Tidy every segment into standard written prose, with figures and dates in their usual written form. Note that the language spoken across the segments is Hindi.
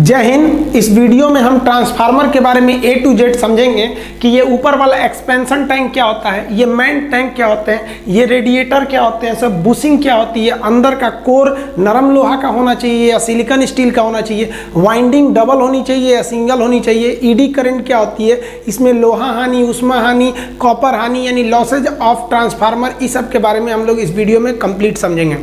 जय हिंद। इस वीडियो में हम ट्रांसफार्मर के बारे में A to Z समझेंगे कि ये ऊपर वाला एक्सपेंशन टैंक क्या होता है, ये मेन टैंक क्या होते हैं, ये रेडिएटर क्या होते हैं, सब बुशिंग क्या होती है, अंदर का कोर नरम लोहा का होना चाहिए या सिलिकॉन स्टील का होना चाहिए, वाइंडिंग डबल होनी चाहिए या सिंगल होनी चाहिए, ईडी करंट क्या होती है, इसमें लोहा हानि, उष्मा हानि, कॉपर हानि यानी लॉसेज ऑफ ट्रांसफार्मर, इस सब के बारे में हम लोग इस वीडियो में कंप्लीट समझेंगे।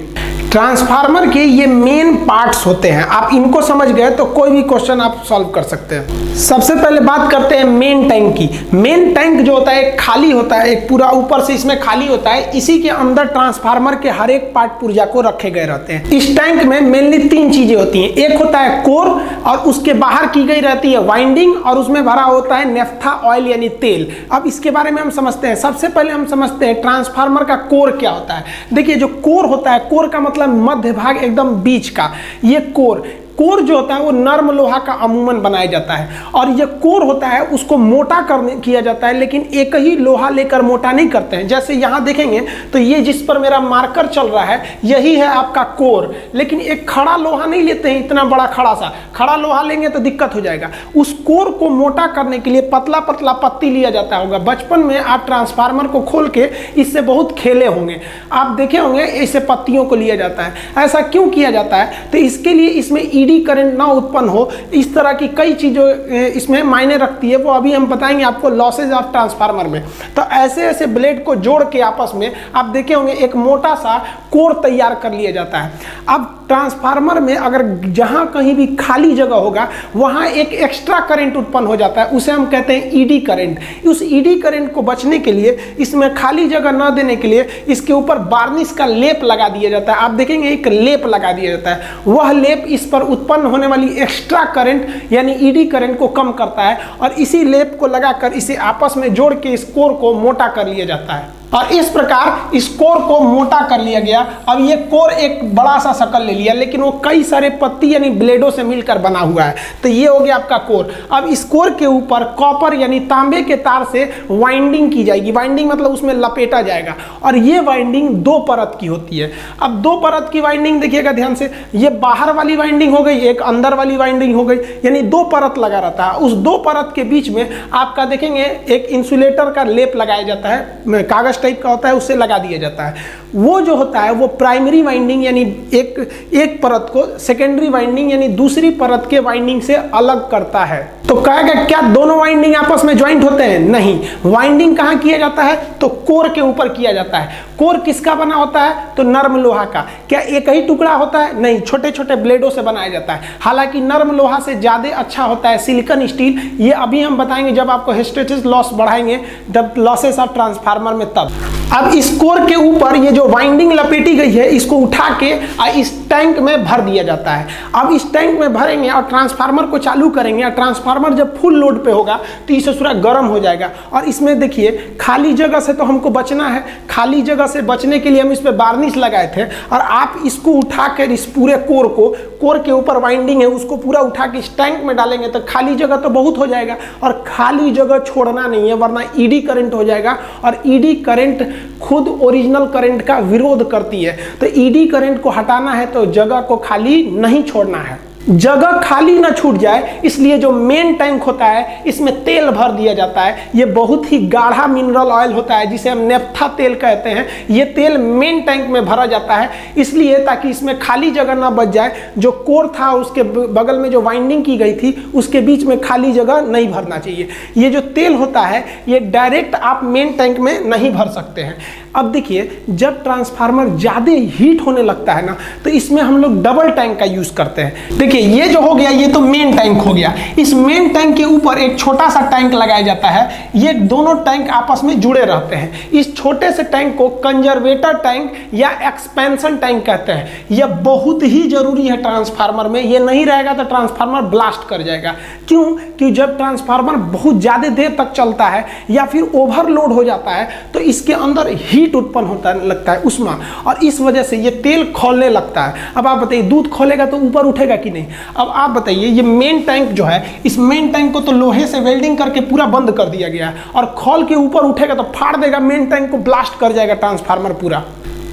ट्रांसफार्मर के ये मेन पार्ट्स होते हैं, आप इनको समझ गए तो कोई भी क्वेश्चन आप सॉल्व कर सकते हैं। सबसे पहले बात करते हैं मेन टैंक की। मेन टैंक जो होता है खाली होता है, एक पूरा ऊपर से इसमें खाली होता है, इसी के अंदर ट्रांसफार्मर के हर एक पार्ट पुर्जा को रखे गए रहते हैं। इस टैंक में मेनली तीन चीजें होती हैं, एक होता है कोर और उसके बाहर की गई रहती है वाइंडिंग और उसमें भरा होता है नेफ्था ऑयल यानी तेल। अब इसके बारे में हम समझते हैं। सबसे पहले हम समझते हैं ट्रांसफार्मर का कोर क्या होता है। देखिए जो कोर होता है, कोर का मतलब मध्य भाग एकदम बीच का, ये कोर जो होता है वो नर्म लोहा का अमूमन बनाया जाता है और ये कोर होता है उसको मोटा किया जाता है, लेकिन एक ही लोहा लेकर मोटा नहीं करते हैं। जैसे यहाँ देखेंगे तो ये जिस पर मेरा मार्कर चल रहा है यही है आपका कोर, लेकिन एक खड़ा लोहा नहीं लेते हैं, इतना बड़ा खड़ा लोहा लेंगे तो दिक्कत हो जाएगा। उस कोर को मोटा करने के लिए पतला पतला पत्ती लिया जाता होगा। बचपन में आप ट्रांसफार्मर को खोल के इससे बहुत खेले होंगे, आप देखे होंगे ऐसे पत्तियों को लिया जाता है। ऐसा क्यों किया जाता है? तो इसके लिए इसमें ईडी करंट ना उत्पन्न हो, इस तरह की कई चीजें इसमें मायने रखती है, वो अभी हम बताएंगे आपको लॉसेज ऑफ ट्रांसफार्मर में। तो ऐसे ऐसे ब्लेड को जोड़ के आपस में आप देखे होंगे एक मोटा सा कोर तैयार कर लिया जाता है। अब ट्रांसफार्मर में अगर जहां कहीं भी खाली जगह होगा वहां एक एक्स्ट्रा करंट उत्पन्न हो जाता है, उसे हम कहते हैं ईडी करंट। उस ईडी करंट को बचने के लिए, इसमें खाली जगह न देने के लिए इसके ऊपर वार्निश का लेप लगा दिया जाता है। आप देखेंगे एक लेप लगा दिया जाता है, वह लेप इस पर उत्पन्न होने वाली एक्स्ट्रा करंट यानी ईडी करंट को कम करता है और इसी लेप को लगाकर इसे आपस में जोड़ के इस कोर को मोटा कर लिया जाता है और इस प्रकार इस कोर को मोटा कर लिया गया। अब ये कोर एक बड़ा सा शकल ले लिया, लेकिन वो कई सारे पत्ती यानी ब्लेडों से मिलकर बना हुआ है, तो ये हो गया आपका कोर। अब इस कोर के ऊपर कॉपर यानी तांबे के तार से वाइंडिंग की जाएगी। वाइंडिंग मतलब उसमें लपेटा जाएगा और ये वाइंडिंग दो परत की होती है। अब दो परत की वाइंडिंग देखिएगा ध्यान से, ये बाहर वाली वाइंडिंग हो गई, एक अंदर वाली वाइंडिंग हो गई, यानी दो परत लगा रहता है। उस दो परत के बीच में आपका देखेंगे एक इंसुलेटर का लेप लगाया जाता है, कागज टाइप का होता है, उससे लगा दिया जाता है। वो जो होता है वो प्राइमरी वाइंडिंग यानी एक परत को सेकेंडरी वाइंडिंग यानी दूसरी परत के वाइंडिंग से अलग करता है। तो कहेगा क्या दोनों वाइंडिंग आपस में ज्वाइंट होते हैं? नहीं, वाइंडिंग कहां किया जाता है? तो कोर के ऊपर किया जाता है। कोर किसका बना होता है? तो नर्म लोहा का। क्या एक ही टुकड़ा होता है? नहीं, छोटे छोटे ब्लेडों से बनाया जाता है। हालांकि नर्म लोहा से ज्यादा अच्छा होता है सिलिकॉन स्टील, ये अभी हम बताएंगे जब आपको हिस्टैरिसीस लॉस बढ़ाएंगे, जब लॉसेस ऑफ ट्रांसफार्मर में तब। अब इस कोर के ऊपर ये जो वाइंडिंग लपेटी गई है इसको उठा के इस टैंक में भर दिया जाता है। अब इस टैंक में भरेंगे और ट्रांसफार्मर को चालू करेंगे और ट्रांसफार्मर जब फुल लोड पे होगा तो इसे पूरा गर्म हो जाएगा। और इसमें देखिए खाली जगह से तो हमको बचना है, खाली जगह से बचने के लिए हम इस पे वार्निश लगाए थे और आप इसको उठाकर इस पूरे कोर के ऊपर वाइंडिंग है उसको पूरा उठा के इस टैंक में डालेंगे तो खाली जगह तो बहुत हो जाएगा और खाली जगह छोड़ना नहीं है, वरना ईडी करंट हो जाएगा और ईडी करंट खुद ओरिजिनल करंट का विरोध करती है। तो ईडी करंट को हटाना है तो जगह को खाली नहीं छोड़ना है, जगह खाली ना छूट जाए, इसलिए जो मेन टैंक होता है इसमें तेल भर दिया जाता है। ये बहुत ही गाढ़ा मिनरल ऑयल होता है जिसे हम नेफ्था तेल कहते हैं। ये तेल मेन टैंक में भरा जाता है इसलिए ताकि इसमें खाली जगह ना बच जाए। जो कोर था उसके बगल में जो वाइंडिंग की गई थी उसके बीच में खाली जगह नहीं भरना चाहिए। ये जो तेल होता है ये डायरेक्ट आप मेन टैंक में नहीं भर सकते हैं। अब देखिए जब ट्रांसफार्मर ज़्यादा हीट होने लगता है ना तो इसमें हम लोग डबल टैंक का यूज़ करते हैं। देखिए ये जो हो गया ये तो मेन टैंक हो गया, इस मेन टैंक के ऊपर एक छोटा सा टैंक लगाया जाता है। ये दोनों टैंक आपस में जुड़े रहते हैं। इस छोटे से टैंक को कंजर्वेटर टैंक या एक्सपेंशन टैंक कहते हैं। यह बहुत ही जरूरी है ट्रांसफार्मर में, ये नहीं रहेगा तो ट्रांसफार्मर ब्लास्ट कर जाएगा। क्यों? कि जब ट्रांसफार्मर बहुत ज़्यादा देर तक चलता है या फिर ओवरलोड हो जाता है तो इसके अंदर हीट उत्पन्न होता लगता है, उष्मा, और इस वजह से ये तेल खौलने लगता है। अब आप बताइए दूध खौलेगा तो ऊपर उठेगा कि नहीं? अब आप बताइए ये मेन टैंक जो है, इस मेन टैंक को तो लोहे से वेल्डिंग करके पूरा बंद कर दिया गया है और खौल के ऊपर उठेगा तो फाड़ देगा, मेन टैंक को ब्लास्ट कर जाएगा ट्रांसफार्मर पूरा।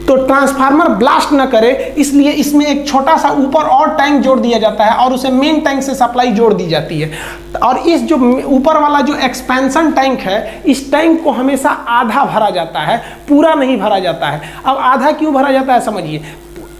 तो ट्रांसफार्मर ब्लास्ट न करे इसलिए इसमें एक छोटा सा ऊपर और टैंक जोड़ दिया जाता है और उसे मेन टैंक से सप्लाई जोड़ दी जाती है। और इस जो ऊपर वाला जो एक्सपेंशन टैंक है, इस टैंक को हमेशा आधा भरा जाता है, पूरा नहीं भरा जाता है। अब आधा क्यों भरा जाता है समझिए,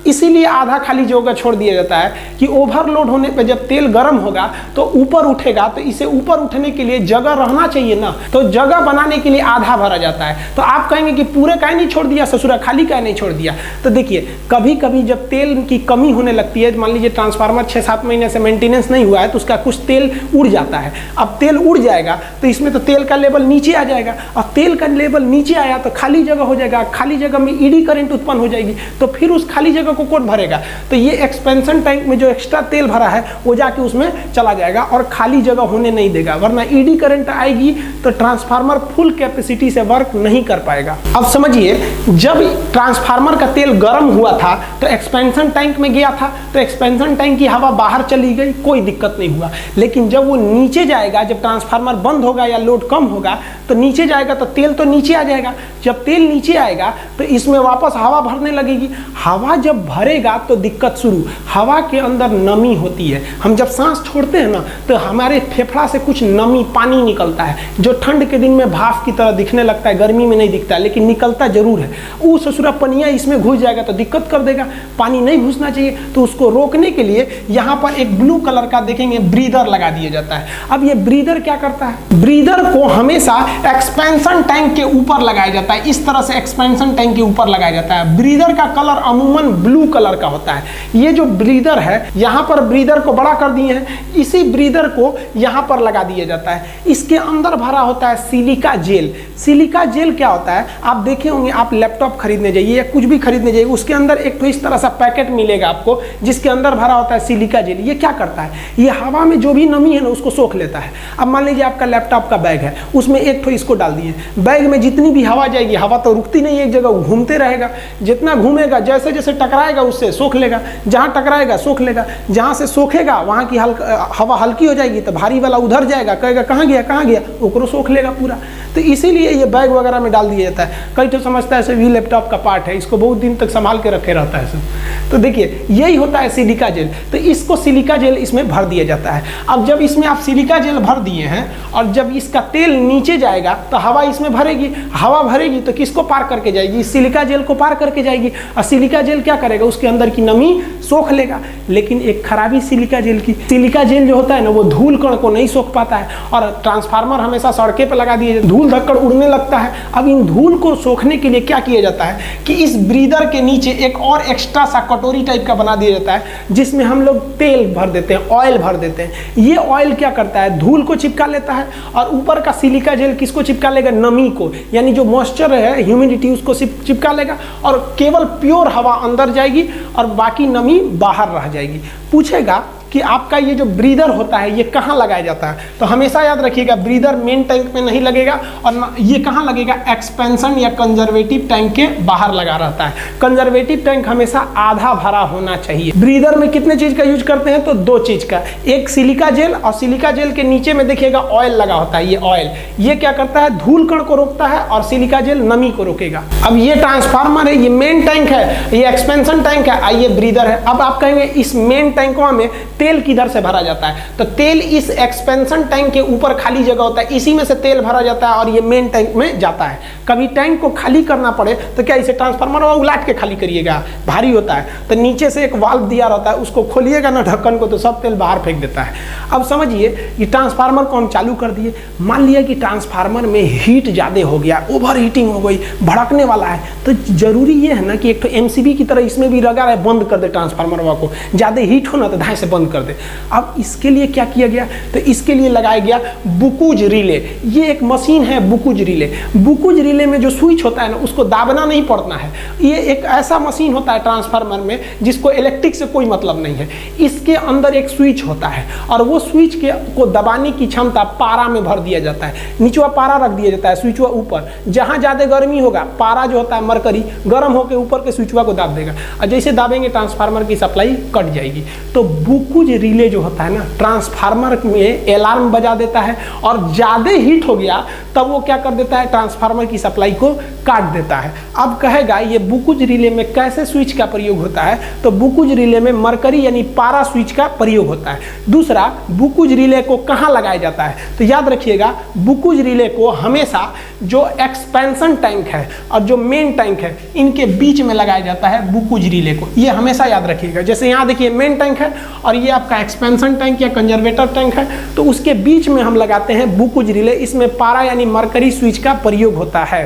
इसीलिए आधा खाली जगह छोड़ दिया जाता है कि ओवरलोड होने पे जब तेल गर्म होगा तो ऊपर उठेगा, तो इसे ऊपर उठने के लिए जगह रहना चाहिए ना, तो जगह बनाने के लिए आधा भरा जाता है। तो आप कहेंगे कि पूरे काहे नहीं छोड़ दिया, ससुरा खाली काहे नहीं छोड़ दिया। तो देखिए कभी कभी जब तेल की कमी होने लगती है, मान लीजिए ट्रांसफार्मर 6-7 महीने से मेंटेनेंस नहीं हुआ है तो उसका कुछ तेल उड़ जाता है। अब तेल उड़ जाएगा तो इसमें तो तेल का लेवल नीचे आ जाएगा, और तेल का लेवल नीचे आया तो खाली जगह हो जाएगा, खाली जगह में ईडी करंट उत्पन्न हो जाएगी, तो फिर उस खाली जगह को कौन भरेगा। तो ये एक्सपेंशन टैंक में जो एक्स्ट्रा तेल भरा है वो जाके उसमें चला जाएगा और खाली जगह होने नहीं देगा, वरना ईडी करंट आएगी तो ट्रांसफार्मर फुल कैपेसिटी से वर्क नहीं कर पाएगा। अब समझिए जब ट्रांसफार्मर का तेल गर्म हुआ था तो एक्सपेंशन टैंक में गया था, तो एक्सपेंशन टैंक की हवा बाहर चली गई, कोई दिक्कत नहीं हुआ। लेकिन जब वो नीचे जाएगा, जब ट्रांसफार्मर बंद होगा या लोड कम होगा तो नीचे जाएगा तो तेल तो नीचे आ जाएगा। जब तेल नीचे आएगा तो इसमें वापस हवा भरने लगेगी। हवा जब भरेगा तो दिक्कत शुरू। हवा के अंदर नमी होती है, हम जब सांस छोड़ते हैं ना तो हमारे फेफड़ा से कुछ नमी पानी निकलता है, जो ठंड के दिन में भाप की तरह दिखने लगता है, गर्मी में नहीं दिखता लेकिन निकलता जरूर है। वो ससुरा पनिया इसमें घुस जाएगा तो दिक्कत कर देगा, पानी नहीं घुसना चाहिए। तो उसको रोकने के लिए यहाँ पर एक ब्लू कलर का देखेंगे ब्रीदर लगा दिया जाता है। अब ये ब्रीदर क्या करता है, ब्रीदर को हमेशा एक्सपेंशन टैंक के ऊपर लगाया जाता है, इस तरह से एक्सपेंशन टैंक के ऊपर लगाया जाता है। ब्रीदर का कलर अमूमन ब्लू कलर का होता है। ये जो ब्रीदर है, यहाँ पर ब्रीदर को बड़ा कर दिए हैं, इसी ब्रीदर को यहाँ पर लगा दिया जाता है। इसके अंदर भरा होता है सिलिका जेल। सिलिका जेल क्या होता है, आप देखे होंगे, आप लैपटॉप खरीदने जाइए या कुछ भी खरीदने जाइए, उसके अंदर एक तो इस तरह सा पैकेट मिलेगा आपको जिसके अंदर भरा होता है सिलिका जेल। ये क्या करता है, ये हवा में जो भी नमी है ना उसको सोख लेता है। अब मान लीजिए आपका लैपटॉप का बैग है, उसमें एक तो इसको डाल दिए, बैग में जितनी भी हवा जाएगी, हवा तो रुकती नहीं एक जगह, घूमते रहेगा, जितना घूमेगा जैसे जैसे टकराएगा उससे सोख लेगा, जहाँ टकराएगा सोख लेगा, जहाँ से सोखेगा वहाँ की हवा हल्की हो जाएगी तो भारी वाला उधर जाएगा, कहेगा कहाँ गया, ओकरो सोख लेगा पूरा। तो इसीलिए ये बैग वगैरह में डाल दिया जाता है। कई तो समझता है ऐसे भी लैपटॉप का पार्ट है, इसको बहुत दिन तक संभाल के रखे रहता है सब। तो देखिए यही होता है सिलिका जेल। तो इसको सिलिका जेल इसमें भर दिया जाता है। अब जब इसमें आप सिलिका जेल भर दिए हैं और जब इसका तेल नीचे जाएगा तो हवा इसमें भरेगी, हवा भरेगी तो किसको पार करके जाएगी, सिलिका जेल को पार करके जाएगी। और सिलिका जेल क्या करेगा, उसके अंदर की नमी सोख लेगा। लेकिन एक खराबी सिलिका जेल की, सिलिका जेल जो होता है ना वो धूल कण को नहीं सोख पाता है, और ट्रांसफार्मर हमेशा सड़के पर लगा दिए, धूल धक्कड़ उड़ने लगता है। अब इन धूल को सोखने के लिए क्या किया जाता है कि इस ब्रीदर के नीचे एक और एक्स्ट्रा सा कटोरी टाइप का बना दिया जाता है जिसमें हम लोग तेल भर देते हैं, ऑयल भर देते हैं। ये ऑयल क्या करता है, धूल को चिपका लेता है, और ऊपर का सिलिका जेल किसको चिपका लेगा, नमी को, यानी जो मॉइस्चर है, ह्यूमिडिटी, उसको चिपका लेगा, और केवल प्योर हवा अंदर जाएगी और बाकी नमी बाहर रह जाएगी। पूछेगा कि आपका ये जो ब्रीदर होता है ये कहाँ लगाया जाता है, तो हमेशा याद रखिएगा ब्रीदर मेन टैंक में नहीं लगेगा, और ये कहाँ लगेगा, एक्सपेंशन या कंजर्वेटिव टैंक के बाहर लगा रहता है। कंजर्वेटिव टैंक हमेशा आधा भरा होना चाहिए। ब्रीदर में कितने चीज का यूज करते हैं, तो 2 चीज का, एक सिलिका जेल, और सिलिका जेल के नीचे में देखिएगा ऑयल लगा होता है। ये ऑयल ये क्या करता है, धूल कण को रोकता है, और सिलिका जेल नमी को रोकेगा। अब ये ट्रांसफार्मर है, ये मेन टैंक है, ये एक्सपेंशन टैंक है, ये ब्रीदर है। अब आप कहेंगे इस मेन टैंकों में तेल किधर से भरा जाता है, तो तेल इस एक्सपेंशन टैंक के ऊपर खाली जगह होता है, इसी में से तेल भरा जाता है और ये मेन टैंक में जाता है। कभी टैंक को खाली करना पड़े तो क्या इसे ट्रांसफार्मर उलाट के खाली करिएगा, भारी होता है, तो नीचे से एक वाल्व दिया रहता है, उसको खोलिएगा ना ढक्कन को तो सब तेल बाहर फेंक देता है। अब समझिए ये ट्रांसफार्मर को हम चालू कर दिए, मान लिया कि ट्रांसफार्मर में हीट ज़्यादा हो गया, ओवर हीटिंग हो गई, भड़कने वाला है, तो जरूरी ये है ना कि एक तो एमसीबी की तरह इसमें भी लगा रहे, बंद कर दे ट्रांसफार्मर को, ज़्यादा हीट हो ना तो धाए से बंद कर दे। अब इसके लिए क्या किया गया, तो इसके लिए लगाया गया बुकुज रिले। ये एक मशीन है बुकुज रिले। बुकुज रिले में जो स्विच होता है ना उसको दाबना नहीं पड़ता है। ये एक ऐसा मशीन होता है ट्रांसफार्मर में जिसको इलेक्ट्रिक से कोई मतलब नहीं है। इसके अंदर एक स्विच होता है और वो स्विच को दबाने की क्षमता पारा में भर दिया जाता है। नीचवा पारा रख दिया जाता है, स्विचवा ऊपर, जहाँ ज़्यादा गर्मी होगा पारा जो होता है मरकरी गर्म होकर ऊपर के स्विचवा को दाब देगा, और जैसे दाबेंगे ट्रांसफार्मर की सप्लाई कट जाएगी। तो बुक बुकुज रिले जो होता है ना, ट्रांसफार्मर में अलार्म बजा देता है और ज़्यादा हीट हो गया तब वो क्या कर देता है, ट्रांसफार्मर की सप्लाई को काट देता है। अब कहेगा ये बुकुज रिले में कैसे स्विच का प्रयोग होता है, तो बुकुज रिले में मरकरी यानी पारा स्विच का प्रयोग होता है। दूसरा, बुकुज रिले को कहाँ लगाया जाता है, तो याद रखिएगा बुकुज रिले को हमेशा जो एक्सपेंशन टैंक है और जो मेन टैंक है इनके बीच में लगाया जाता है बुकुज रिले को, ये हमेशा याद रखिएगा। जैसे यहाँ देखिए मेन टैंक है और ये आपका एक्सपेंशन टैंक या कंजर्वेटर टैंक है, तो उसके बीच में हम लगाते हैं बुकुज रिले, इसमें पारा यानी मरकरी स्विच का प्रयोग होता है।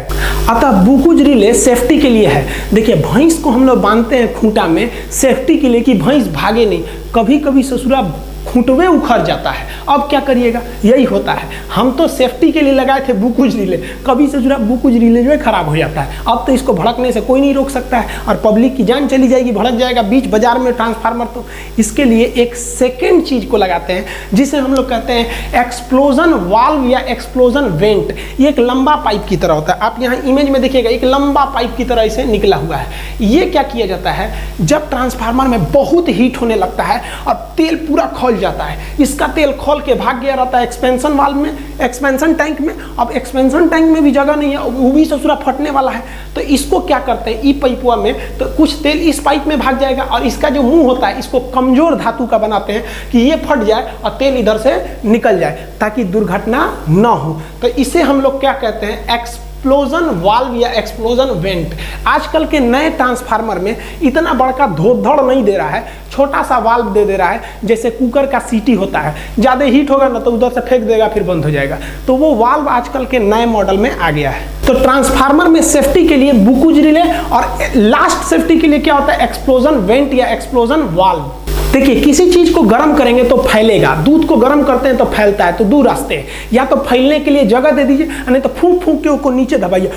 अतः बुकुज रिले सेफ्टी के लिए है। देखिए भैंस को हम लोग बांधते हैं खूंटा में सेफ्टी के लिए कि भैंस भागे नहीं, कभी कभी ससुरा खूंटवे उखड़ जाता है, अब क्या करिएगा, यही होता है। हम तो सेफ्टी के लिए लगाए थे बुकुज रिले, कभी से जुड़ा बुकुज रिले जो है खराब हो जाता है, अब तो इसको भड़कने से कोई नहीं रोक सकता है और पब्लिक की जान चली जाएगी, भड़क जाएगा बीच बाजार में ट्रांसफार्मर। तो इसके लिए एक सेकेंड चीज को लगाते हैं जिसे हम लोग कहते हैं एक्सप्लोजन वाल्व या एक्सप्लोजन वेंट। ये एक लंबा पाइप की तरह होता है, आप यहाँ इमेज में देखिएगा एक लंबा पाइप की तरह इसे निकला हुआ है। ये क्या किया जाता है, जब ट्रांसफार्मर में बहुत हीट होने लगता है और तेल पूरा खोल जाता है, इसका तेल खोल के भाग गया रहता है एक्सपेंशन वाल्व में, एक्सपेंशन टैंक में। अब एक्सपेंशन टैंक में भी जगह नहीं है, वो भी ससुरा फटने वाला है, तो इसको क्या करते हैं, ई पाइपुआ में तो कुछ तेल इस पाइप में भाग जाएगा और इसका जो मुंह होता है इसको कमजोर धातु का बनाते हैं कि ये फट जाए और तेल इधर से निकल जाए ताकि दुर्घटना ना हो। तो इसे हम लोग क्या कहते हैं, एक्सप्लोजन वाल्व या एक्सप्लोजन वेंट। आजकल के नए ट्रांसफार्मर में इतना बड़का धोधड़ नहीं दे रहा है, छोटा सा वाल्व दे रहा है, जैसे कुकर का सीटी होता है, ज़्यादा हीट होगा ना तो उधर से फेंक देगा फिर बंद हो जाएगा, तो वो वाल्व आजकल के नए मॉडल में आ गया है। तो ट्रांसफार्मर में सेफ्टी के लिए बुकुज रिले और लास्ट सेफ्टी के लिए क्या होता है, एक्सप्लोजन वेंट या एक्सप्लोजन वाल्व। देखिए किसी चीज को गर्म करेंगे तो फैलेगा, दूध को गर्म करते हैं तो फैलता है, तो दो रास्ते हैं, या तो फैलने के लिए जगह दे दीजिए, नहीं तो फूंक फूंक के उसको नीचे दबाइए,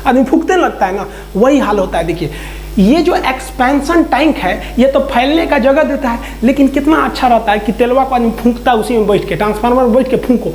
आदमी फूंकते लगता है ना, वही हाल होता है। देखिए ये जो एक्सपेंशन टैंक है ये तो फैलने का जगह देता है, लेकिन कितना अच्छा रहता है कि तेलवा को आदमी फूंकता है उसी में बैठ के, ट्रांसफार्मर में बैठ के फूंको,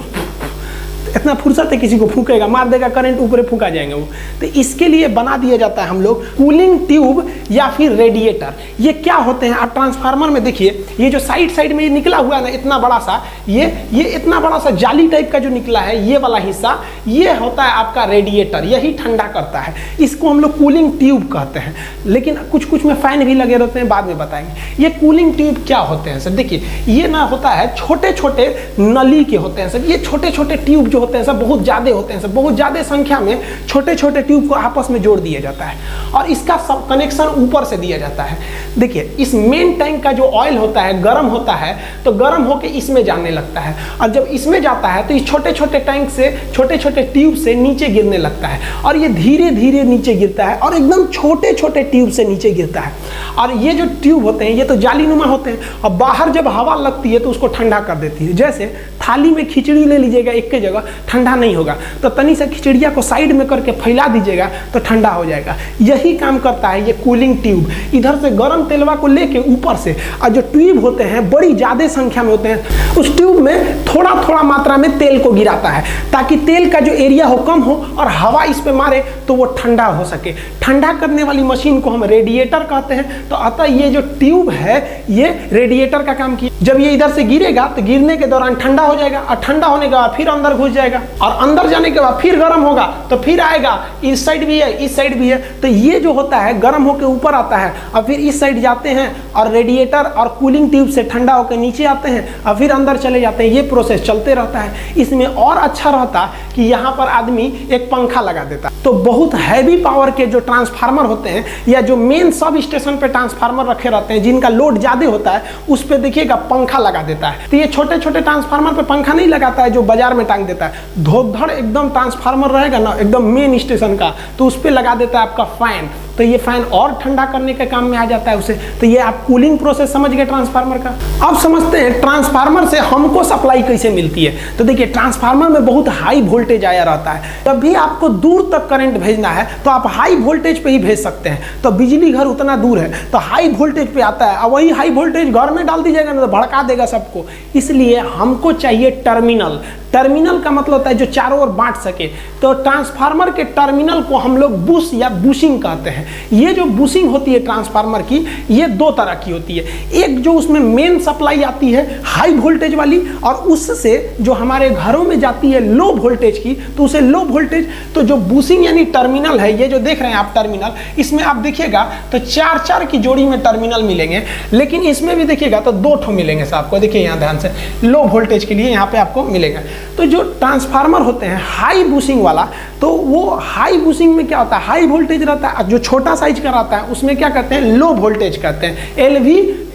इतना फुर्सत है किसी को फूंकेगा, मार देगा करंट, ऊपर फूंका जाएंगे वो। तो इसके लिए बना दिया जाता है हम लोग कूलिंग ट्यूब या फिर रेडिएटर। ये क्या होते हैं, आप ट्रांसफार्मर में देखिए ये जो साइड में ये निकला हुआ है ना इतना बड़ा सा, ये इतना बड़ा सा जाली टाइप का जो निकला है ये वाला हिस्सा, ये होता है आपका रेडिएटर, यही ठंडा करता है, इसको हम लोग कूलिंग ट्यूब कहते हैं। लेकिन कुछ में फैन भी लगे रहते हैं, बाद में बताएंगे। ये कूलिंग ट्यूब क्या होते हैं सर, देखिए ये ना होता है छोटे छोटे नली के होते हैं सर, ये छोटे छोटे ट्यूब जो होते हैं सब बहुत ज़्यादा होते हैं, सब बहुत ज़्यादा संख्या में छोटे छोटे ट्यूब को आपस में जोड़ दिया जाता है और इसका सब कनेक्शन ऊपर से दिया जाता है। देखिए इस मेन टैंक का जो ऑयल होता है गर्म होता है तो गर्म होकर इसमें जाने लगता है, और जब इसमें जाता है तो इस छोटे छोटे टैंक से छोटे छोटे ट्यूब से नीचे गिरने लगता है, और ये धीरे धीरे नीचे गिरता है और एकदम छोटे छोटे ट्यूब से नीचे गिरता है। और ये जो ट्यूब होते हैं ये तो जालीनुमा होते हैं, और बाहर जब हवा लगती है तो उसको ठंडा कर देती है। जैसे थाली में खिचड़ी ले लीजिएगा एक के जगह, ठंडा नहीं होगा, तो तनी से खिचड़िया को साइड में करके फैला दीजिएगा तो ठंडा हो जाएगा। यही काम करता है ये कूलिंग ट्यूब, इधर से गर्म तेलवा को लेके ऊपर से, और जो ट्यूब होते हैं बड़ी ज़्यादा संख्या में होते हैं, उस ट्यूब में थोड़ा थोड़ा मात्रा में तेल को गिराता है ताकि तेल का जो एरिया हो कम हो और हवा इस पे मारे तो वो ठंडा हो सके। ठंडा करने वाली मशीन को हम रेडिएटर कहते हैं। तो अतः ये जो ट्यूब है ये रेडिएटर का काम किया। जब ये इधर से गिरेगा तो गिरने के दौरान ठंडा हो जाएगा, और ठंडा होने के बाद फिर अंदर घुस जाएगा, और अंदर जाने के बाद फिर गर्म होगा तो फिर आएगा, इस साइड भी है इस साइड भी है, तो ये जो होता है गर्म होकर ऊपर आता है और फिर इस साइड जाते हैं और रेडिएटर और कूलिंग ट्यूब से ठंडा होकर नीचे आते हैं और फिर अंदर चले जाते हैं। ये प्रोसेस चलते रहता है। इसमें और अच्छा रहता कि यहाँ पर आदमी एक पंखा लगा देता, तो बहुत हैवी पावर के जो ट्रांसफार्मर होते हैं या जो मेन सब स्टेशन पे ट्रांसफार्मर रखे रहते हैं जिनका लोड ज्यादा होता है उस पर देखिएगा पंखा लगा देता है। तो ये छोटे छोटे ट्रांसफार्मर पे पंखा नहीं लगाता है जो बाजार में टांग देता है, धोधड़ एकदम ट्रांसफार्मर रहेगा ना एकदम मेन स्टेशन का, तो उस पर लगा देता है आपका फैन, तो ये फैन और ठंडा करने के काम में आ जाता है उसे। तो ये आप कूलिंग प्रोसेस समझ गए ट्रांसफार्मर का। अब समझते हैं ट्रांसफार्मर से हमको सप्लाई कैसे मिलती है। तो देखिए ट्रांसफार्मर में बहुत हाई वोल्टेज आया रहता है, जब भी आपको दूर तक करंट भेजना है तो आप हाई वोल्टेज पे ही भेज सकते हैं। तो बिजली घर उतना दूर है तो हाई वोल्टेज पे आता है, और वही हाई वोल्टेज घर में डाल दीजिएगा ना तो भड़का देगा सबको। इसलिए हमको चाहिए टर्मिनल। टर्मिनल का मतलब होता है जो चारों ओर बांट सके। तो ट्रांसफार्मर के टर्मिनल को हम लोग बुश या बुशिंग कहते हैं। ये जो बुशिंग होती है ट्रांसफार्मर की, ये दो तरह की होती है। एक जो उसमें मेन सप्लाई आती है हाई वोल्टेज वाली, और उससे जो हमारे घरों में जाती है लो वोल्टेज की, तो उसे लो वोल्टेज। तो जो बुशिंग यानी टर्मिनल है, ये जो देख रहे हैं आप टर्मिनल, इसमें आप देखिएगा तो 4-4 की जोड़ी में टर्मिनल मिलेंगे, लेकिन इसमें भी देखिएगा तो 2 ठो मिलेंगे आपको। देखिए यहाँ ध्यान से, लो वोल्टेज के लिए यहाँ पे आपको मिलेगा। तो जो ट्रांसफार्मर होते हैं हाई बुशिंग वाला, तो वो हाई बुशिंग में क्या होता है, हाई वोल्टेज रहता है। जो छोटा साइज का रहता है उसमें क्या कहते हैं, लो वोल्टेज कहते हैं।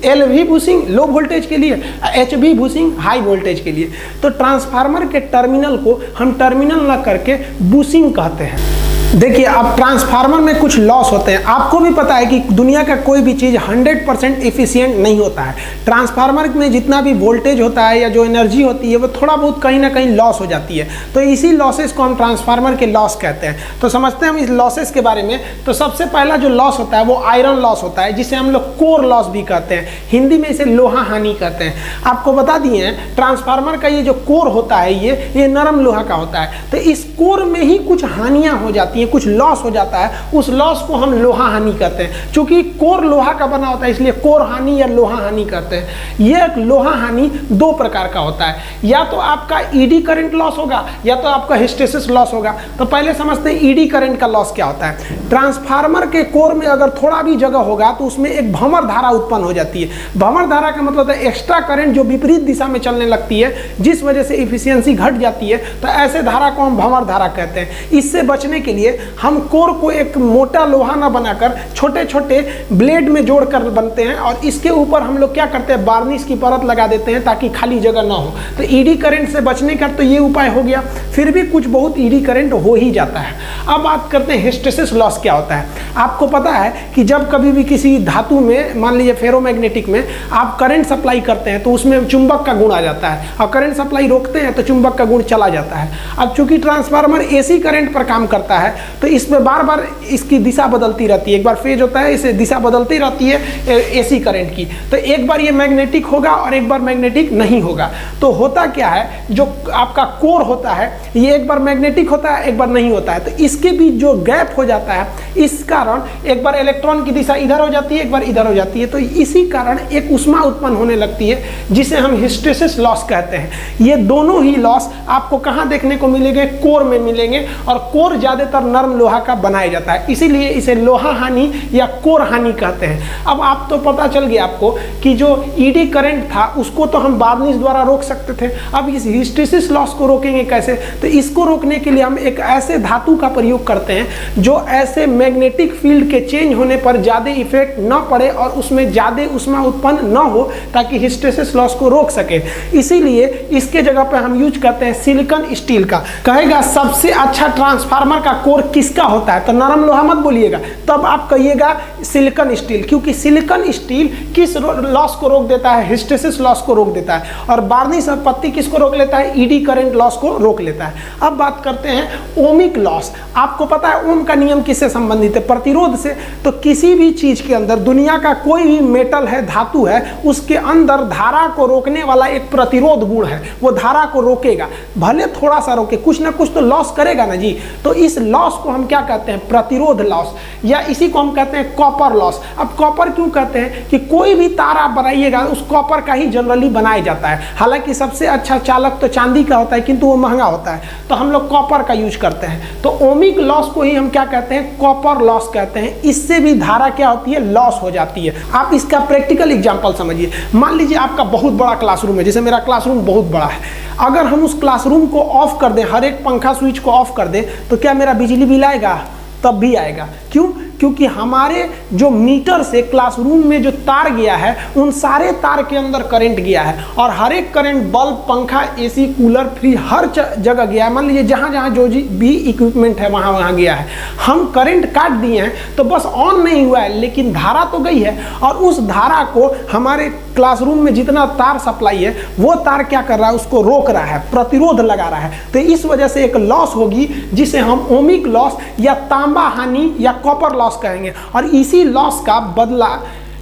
एलवी बुशिंग लो वोल्टेज के लिए, एचवी बुशिंग हाई वोल्टेज के लिए। तो ट्रांसफार्मर के टर्मिनल को हम टर्मिनल ना करके बुशिंग कहते हैं। देखिए, अब ट्रांसफार्मर में कुछ लॉस होते हैं। आपको भी पता है कि दुनिया का कोई भी चीज़ 100% एफिशिएंट नहीं होता है। ट्रांसफार्मर में जितना भी वोल्टेज होता है या जो एनर्जी होती है, वो थोड़ा बहुत कहीं ना कहीं लॉस हो जाती है। तो इसी लॉसेस को हम ट्रांसफार्मर के लॉस कहते हैं। तो समझते हैं हम इस लॉसेस के बारे में। तो सबसे पहला जो लॉस होता है वो आयरन लॉस होता है, जिसे हम लोग कोर लॉस भी कहते हैं। हिंदी में इसे लोहा हानि कहते हैं। आपको बता दिए हैं ट्रांसफार्मर का ये जो कोर होता है, ये नरम लोहा का होता है। तो इस कोर में ही कुछ हानियां हो जाती हैं, कुछ लॉस हो जाता है। उस लॉस को हम लोहा हानि कहते हैं। चूंकि कोर लोहा का बना होता है, इसलिए कोर हानि या लोहा हानि कहते हैं। यह लोहा हानि 2 प्रकार का होता है। या तो आपका ईडी करंट लॉस होगा, या तो आपका हिस्टेसिस लॉस होगा। तो पहले समझते हैं ईडी करंट का लॉस क्या होता है। ट्रांसफार्मर के कोर में अगर थोड़ा भी जगह होगा तो उसमें एक भंवर धारा उत्पन्न हो जाती है। भंवर धारा का मतलब है एक्स्ट्रा करंट जो विपरीत दिशा में चलने लगती है, जिस वजह से इफिशियंसी घट जाती है। तो ऐसे धारा को हम भंवर धारा कहते हैं। इससे बचने के लिए हम कोर को एक मोटा लोहा ना बनाकर छोटे छोटे ब्लेड में जोड़कर बनते हैं, और इसके ऊपर हम लोग क्या करते हैं, वार्निश की परत लगा देते हैं ताकि खाली जगह ना हो। तो ईडी करंट से बचने का तो ये उपाय हो गया। फिर भी कुछ बहुत ईडी करंट हो ही जाता है। अब बात करते हैं हिस्टेसिस लॉस क्या होता है। आपको पता है कि जब कभी भी किसी धातु में, मान लीजिए फेरोमैग्नेटिक में, आप करंट सप्लाई करते हैं तो उसमें चुंबक का गुण आ जाता है, और करंट सप्लाई रोकते हैं तो चुंबक का गुण चला जाता है। अब चूंकि ट्रांसफार्मर एसी करंट पर काम करता है, तो इसमें बार बार इसकी दिशा बदलती रहती है। एक बार फेज होता है, इसे दिशा बदलती रहती है एसी करंट की। तो एक बार ये मैग्नेटिक होगा और एक बार मैग्नेटिक नहीं होगा। तो होता क्या है, जो आपका कोर होता है ये एक बार मैग्नेटिक होता है, एक बार नहीं होता है। तो इसके बीच जो गैप हो जाता है, इस कारण एक बार इलेक्ट्रॉन की दिशा इधर हो जाती है, एक बार इधर हो जाती है। तो इसी कारण एक ऊष्मा उत्पन्न होने लगती है, जिसे हम हिस्टेसिस लॉस कहते हैं। ये दोनों ही लॉस आपको कहाँ देखने को मिलेंगे, कोर में मिलेंगे। और कोर ज्यादातर नरम लोहा का बनाया जाता है, इसीलिए इसे लोहा हानि या कोर हानि कहते हैं। अब आप तो पता चल गया आपको कि जो ईडी करंट था उसको तो हम वार्निश द्वारा रोक सकते थे। अब इस हिस्टेसिस लॉस को रोकेंगे कैसे? तो इसको रोकने के लिए हम एक ऐसे धातु का प्रयोग करते हैं जो ऐसे मैग्नेटिक फील्ड के चेंज होने पर ज्यादा इफेक्ट न पड़े और उसमें ज्यादा ऊष्मा उत्पन्न न हो, ताकि हिस्टेसिस लॉस को रोक सके। इसीलिए इसके जगह पे हम यूज करते हैं सिलिकॉन स्टील का। कहेगा सबसे अच्छा ट्रांसफार्मर का कोर किसका होता है, तो नरम लोहा मत बोलिएगा, तब आप कहिएगा सिलिकॉन स्टील। क्योंकि सिलिकॉन स्टील किस लॉस को रोक देता है, हिस्टेसिस लॉस को रोक देता है। और वार्निश और पत्ती किसको रोक लेता है, ईडी करंट लॉस को रोक लेता है। अब बात करते हैं ओमिक लॉस। आपको पता है ओम का नियम किससे संबंधित है, प्रतिरोध से। तो किसी भी चीज के अंदर, दुनिया का कोई भी मेटल है, धातु है, उसके अंदर धारा को रोकने वाला एक प्रतिरोध गुण है। वो धारा को रोकेगा, भले थोड़ा सा रोके, कुछ ना कुछ तो लॉस करेगा ना जी। तो इस लॉस को हम क्या कहते हैं, प्रतिरोध लॉस, या इसी को हम कहते हैं कॉपर लॉस। अब कॉपर क्यों कहते हैं कि कोई भी तार आप बनाइएगा उस कॉपर का ही जनरली बनाया जाता है। हालांकि सबसे अच्छा चालक तो चांदी का होता है, किंतु वो महंगा होता है, तो हम लोग कॉपर का यूज करते हैं। तो ओमिक लॉस को ही हम क्या कहते हैं, कॉपर लॉस कहते हैं। इससे भी धारा क्या होती है, लॉस हो जाती है। आप इसका प्रैक्टिकल एग्जांपल समझिए। मान लीजिए आपका बहुत बड़ा क्लासरूम है, जैसे मेरा क्लासरूम बहुत बड़ा है। अगर हम उस क्लासरूम को ऑफ कर दें, हर एक पंखा स्विच को ऑफ कर दें, तो क्या मेरा बिजली बिल आएगा? तब भी आएगा। क्यों? क्योंकि हमारे जो मीटर से क्लासरूम में जो तार गया है, उन सारे तार के अंदर करंट गया है, और हर एक करंट बल्ब, पंखा, एसी, कूलर, फ्रिज हर जगह गया है। मान लीजिए जहाँ जहाँ जो भी इक्विपमेंट है वहाँ वहाँ गया है। हम करंट काट दिए हैं तो बस ऑन नहीं हुआ है, लेकिन धारा तो गई है, और उस धारा को हमारे क्लासरूम में जितना तार सप्लाई है वो तार क्या कर रहा है, उसको रोक रहा है, प्रतिरोध लगा रहा है। तो इस वजह से एक लॉस होगी जिसे हम ओमिक लॉस या तांबा हानि या कॉपर लॉस कहेंगे। और इसी लॉस का बदला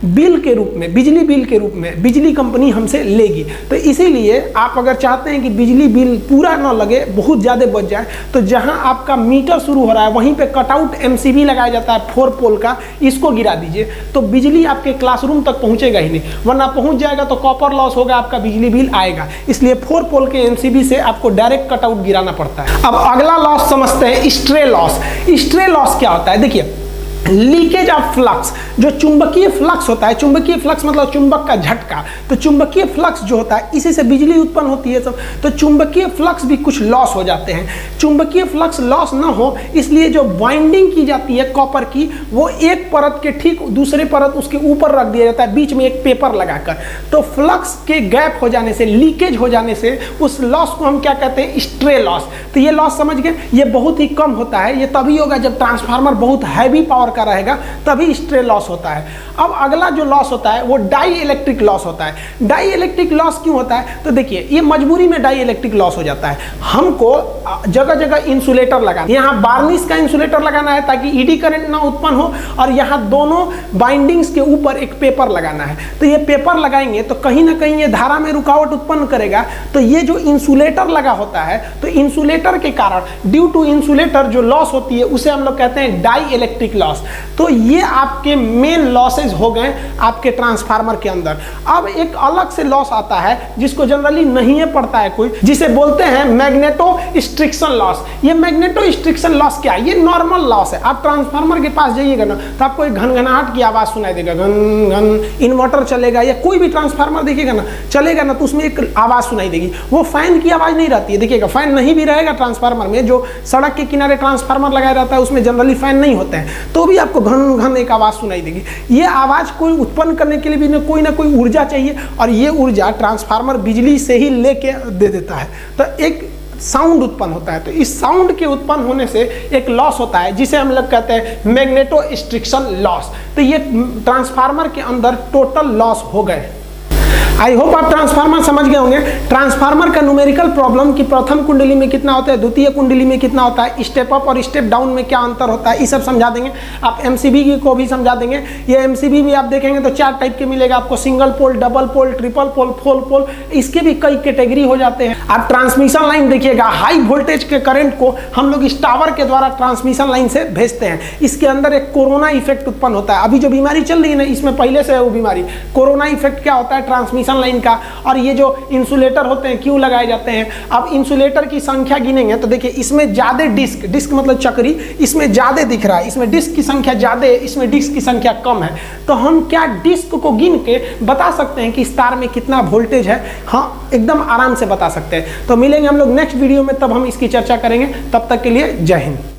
बिल के रूप में, बिजली बिल के रूप में बिजली कंपनी हमसे लेगी। तो इसीलिए आप अगर चाहते हैं कि बिजली बिल पूरा ना लगे, बहुत ज़्यादा बच जाए, तो जहां आपका मीटर शुरू हो रहा है वहीं पे कटआउट एमसीबी लगाया जाता है 4 पोल का, इसको गिरा दीजिए तो बिजली आपके क्लासरूम तक पहुंचेगा ही नहीं, वरना पहुंच जाएगा तो कॉपर लॉस होगा, आपका बिजली बिल आएगा। इसलिए 4 पोल के एमसीबी से आपको डायरेक्ट कटआउट गिराना पड़ता है। अब अगला लॉस समझते हैं, स्ट्रे लॉस। स्ट्रे लॉस क्या होता है? देखिए, लीकेज ऑफ फ्लक्स, जो चुंबकीय फ्लक्स होता है, चुंबकीय फ्लक्स मतलब चुंबक का झटका, तो चुंबकीय फ्लक्स जो होता है इसी से बिजली उत्पन्न होती है सब, तो चुंबकीय फ्लक्स भी कुछ लॉस हो जाते हैं। चुंबकीय फ्लक्स लॉस ना हो इसलिए जो बाइंडिंग की जाती है कॉपर की, वो एक परत के ठीक दूसरे परत उसके ऊपर रख दिया जाता है, बीच में एक पेपर लगाकर। तो फ्लक्स के गैप हो जाने से, लीकेज हो जाने से उस लॉस को हम क्या कहते हैं? Stray loss. तो ये लॉस समझ गए, ये बहुत ही कम होता है, ये तभी होगा जब ट्रांसफार्मर बहुत हैवी पावर का रहेगा, तभी स्ट्रे लॉस होता है। अब अगला जो लॉस होता है वो डाई इलेक्ट्रिक लॉस होता है। डाई इलेक्ट्रिक लॉस क्यों होता है? तो देखिए, ये मजबूरी में डाई इलेक्ट्रिक लॉस हो जाता है। हमको जगह जगह इंसुलेटर लगाना, यहाँ वार्निश का इंसुलेटर लगाना है ताकि ईडी करंट ना उत्पन्न हो, और यहाँ दोनों बाइंडिंग्स के ऊपर एक पेपर लगाना है। तो ये पेपर लगाएंगे तो कहीं ना कहीं ये धारा में रुकावट उत्पन्न करेगा। तो ये जो इंसुलेटर लगा होता है, तो इंसुलेटर के कारण, ड्यू टू इंसुलेटर जो लॉस होती है उसे हम लोग कहते हैं डाई इलेक्ट्रिक लॉस। तो ये आपके मेन लॉसेज हो गए आपके ट्रांसफार्मर के अंदर। अब एक अलग से लॉस आता है जिसको जनरली नहीं पड़ता है कोई, जिसे बोलते हैं मैग्नेटो स्ट्रिक्शन लॉस। ये मैग्नेटो स्ट्रिक्शन लॉस क्या है? ये नॉर्मल लॉस है। आप ट्रांसफार्मर के पास जाइएगा ना तो आपको एक घनघनाहट की आवाज सुनाई देगा, घन घन। इन्वर्टर चलेगा या कोई भी ट्रांसफार्मर देखिएगा ना, चलेगा ना तो उसमें एक आवाज सुनाई देगी। वो फैन की आवाज नहीं रहती है। देखिएगा, फैन नहीं भी रहेगा ट्रांसफार्मर में, जो सड़क के किनारे ट्रांसफार्मर लगाया रहता है उसमें जनरली फैन नहीं होते हैं, तो भी आपको घन घन एक आवाज सुनाई देगी। ये आवाज कोई उत्पन्न करने के लिए भी ना कोई ऊर्जा चाहिए, और ये ऊर्जा ट्रांसफार्मर बिजली से ही लेके दे देता है। तो एक साउंड उत्पन्न होता है। तो इस साउंड के उत्पन्न होने से एक लॉस होता है जिसे हम लोग कहते हैं मैग्नेटो स्ट्रिक्शन लॉस। तो ये ट्रांसफार्मर के अंदर टोटल लॉस हो गए। आई होप आप ट्रांसफार्मर समझ गए होंगे। ट्रांसफार्मर का न्यूमेरिकल प्रॉब्लम कि प्रथम कुंडली में कितना होता है, द्वितीय कुंडली में कितना होता है, स्टेप अप और स्टेप डाउन में क्या अंतर होता है, ये सब समझा देंगे। आप एमसीबी को भी समझा देंगे। ये एमसीबी भी आप देखेंगे तो 4 टाइप के मिलेगा आपको, single pole, double pole, triple pole, 4 pole, इसके भी कई कैटेगरी हो जाते हैं। आप ट्रांसमिशन लाइन देखिएगा, हाई वोल्टेज के करंट को हम लोग इस टावर के द्वारा ट्रांसमिशन लाइन से भेजते हैं। इसके अंदर एक कोरोना इफेक्ट उत्पन्न होता है। अभी जो बीमारी चल रही है ना, इसमें पहले से है वो बीमारी। कोरोना इफेक्ट क्या होता है? ट्रांसमिशन लाइन का। और ये जो इंसुलेटर होते हैं क्यों लगाए जाते हैं? अब इंसुलेटर की संख्या गिनेंगे तो देखिए, इसमें ज्यादा डिस्क मतलब चक्री, इसमें ज्यादा दिख रहा है, इसमें डिस्क की संख्या ज्यादा है, इसमें डिस्क की संख्या कम है। तो हम क्या डिस्क को गिन के बता सकते हैं कि इस तार में कितना वोल्टेज है? हाँ, एकदम आराम से बता सकते हैं। तो मिलेंगे हम लोग नेक्स्ट वीडियो में, तब हम इसकी चर्चा करेंगे। तब तक के लिए जय हिंद।